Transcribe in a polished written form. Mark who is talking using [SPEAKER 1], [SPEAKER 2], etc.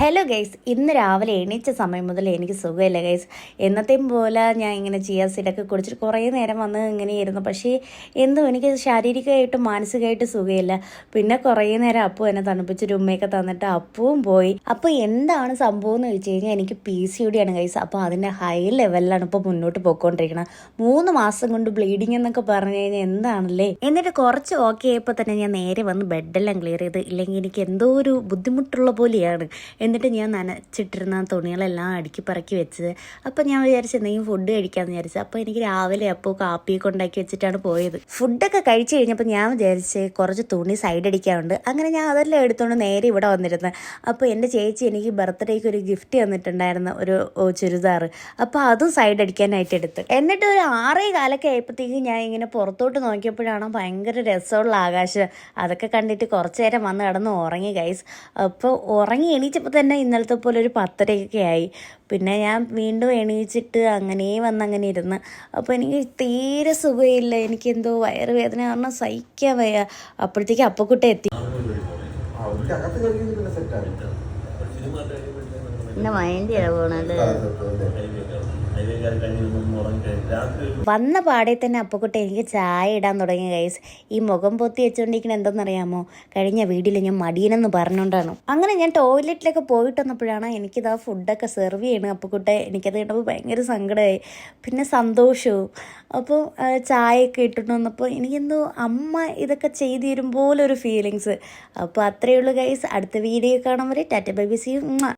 [SPEAKER 1] Hello guys, ഇന്ന് രാവിലെ എണീച്ച സമയം മുതൽ എനിക്ക് സുഖമില്ല ഗൈസ്. എന്നത്തെയും പോലെ ഞാൻ ഇങ്ങനെ ചിയ സീഡൊക്കെ കുടിച്ചിട്ട് കുറേ നേരം വന്ന് ഇങ്ങനെയായിരുന്നു. പക്ഷേ എന്തോ എനിക്ക് ശാരീരികമായിട്ടും മാനസികമായിട്ടും സുഖമില്ല. പിന്നെ കുറേ നേരം അപ്പു എന്നെ തണുപ്പിച്ചൊരു ഉമ്മയൊക്കെ തന്നിട്ട് അപ്പവും പോയി. അപ്പോൾ എന്താണ് സംഭവം എന്ന് ചോദിച്ചു കഴിഞ്ഞാൽ എനിക്ക് PCOD ആണ് ഗൈസ്. അപ്പോൾ അതിൻ്റെ ഹൈ ലെവലിലാണ് ഇപ്പോൾ മുന്നോട്ട് പോയിക്കൊണ്ടിരിക്കുന്നത്. 3 മാസം കൊണ്ട് ബ്ലീഡിങ് എന്നൊക്കെ പറഞ്ഞു കഴിഞ്ഞാൽ എന്താണല്ലേ. എന്നിട്ട് കുറച്ച് ഓക്കെ ആയപ്പോൾ തന്നെ ഞാൻ നേരെ വന്ന് ബെഡെല്ലാം ക്ലിയർ ചെയ്ത്, ഇല്ലെങ്കിൽ എനിക്ക് എന്തോ ഒരു ബുദ്ധിമുട്ടുള്ള പോലെയാണ്. എന്നിട്ട് ഞാൻ നനച്ചിട്ടിരുന്ന തുണികളെല്ലാം അടുക്കി പറക്കി വെച്ചത്. അപ്പോൾ ഞാൻ വിചാരിച്ചു എന്തെങ്കിലും ഫുഡ് കഴിക്കാമെന്ന് വിചാരിച്ചു. അപ്പോൾ എനിക്ക് രാവിലെ അപ്പോൾ കാപ്പിയൊക്കെ ഉണ്ടാക്കി വെച്ചിട്ടാണ് പോയത്. ഫുഡൊക്കെ കഴിച്ച് കഴിഞ്ഞപ്പോൾ ഞാൻ വിചാരിച്ച് കുറച്ച് തുണി സൈഡ് അടിക്കാറുണ്ട്. അങ്ങനെ ഞാൻ അതെല്ലാം എടുത്തുകൊണ്ട് നേരെ ഇവിടെ വന്നിരുന്നത്. അപ്പോൾ എൻ്റെ ചേച്ചി എനിക്ക് ബർത്ത്ഡേക്ക് ഒരു ഗിഫ്റ്റ് തന്നിട്ടുണ്ടായിരുന്നു, ഒരു ചുരിദാർ. അപ്പോൾ അതും സൈഡ് അടിക്കാനായിട്ട് എടുത്ത്. എന്നിട്ട് ഒരു 6:15 ആയപ്പോഴത്തേക്കും ഞാൻ ഇങ്ങനെ പുറത്തോട്ട് നോക്കിയപ്പോഴാണ് ഭയങ്കര രസമുള്ള ആകാശം. അതൊക്കെ കണ്ടിട്ട് കുറച്ച് നേരം വന്ന് കിടന്ന് ഉറങ്ങി ഗൈസ്. അപ്പോൾ ഉറങ്ങി എണീച്ചപ്പോൾ തന്നെ ഇന്നലത്തെ പോലെ ഒരു 10:30 ആയി. പിന്നെ ഞാൻ വീണ്ടും എണീച്ചിട്ട് അങ്ങനെ വന്നങ്ങനെ ഇരുന്ന്. അപ്പോൾ എനിക്ക് തീരെ സുഖമില്ല. എനിക്കെന്തോ വയറുവേദന കാരണം സഹിക്കാൻ വയ്യ. അപ്പോഴത്തേക്ക് അപ്പക്കുട്ട എത്തി. പിന്നെ മൈൻഡ് പോണത് വന്ന പാടെ തന്നെ അപ്പക്കുട്ട എനിക്ക് ചായ ഇടാൻ തുടങ്ങി ഗൈസ്. ഈ മുഖം പൊത്തി വെച്ചുകൊണ്ടിരിക്കുന്നത് എന്തെന്നറിയാമോ? കഴിഞ്ഞ വീട്ടിൽ ഞാൻ മടിയനെന്ന് പറഞ്ഞുകൊണ്ടാണ്. അങ്ങനെ ഞാൻ ടോയ്ലറ്റിലൊക്കെ പോയിട്ട് വന്നപ്പോഴാണ് എനിക്കിതാ ഫുഡൊക്കെ സെർവ് ചെയ്യണം. അപ്പക്കുട്ട എനിക്കത് കണ്ടപ്പോൾ ഭയങ്കര സങ്കടമായി, പിന്നെ സന്തോഷവും. അപ്പോൾ ചായയൊക്കെ ഇട്ടിട്ട് വന്നപ്പോൾ എനിക്കെന്തോ അമ്മ ഇതൊക്കെ ചെയ്തു തരും പോലെ ഒരു ഫീലിങ്സ്. അപ്പോൾ അത്രയേ ഉള്ളൂ ഗൈസ്. അടുത്ത വീഡിയോ കാണുമ്പോൾ ടാറ്റ ബൈ ബൈ, സീ യു.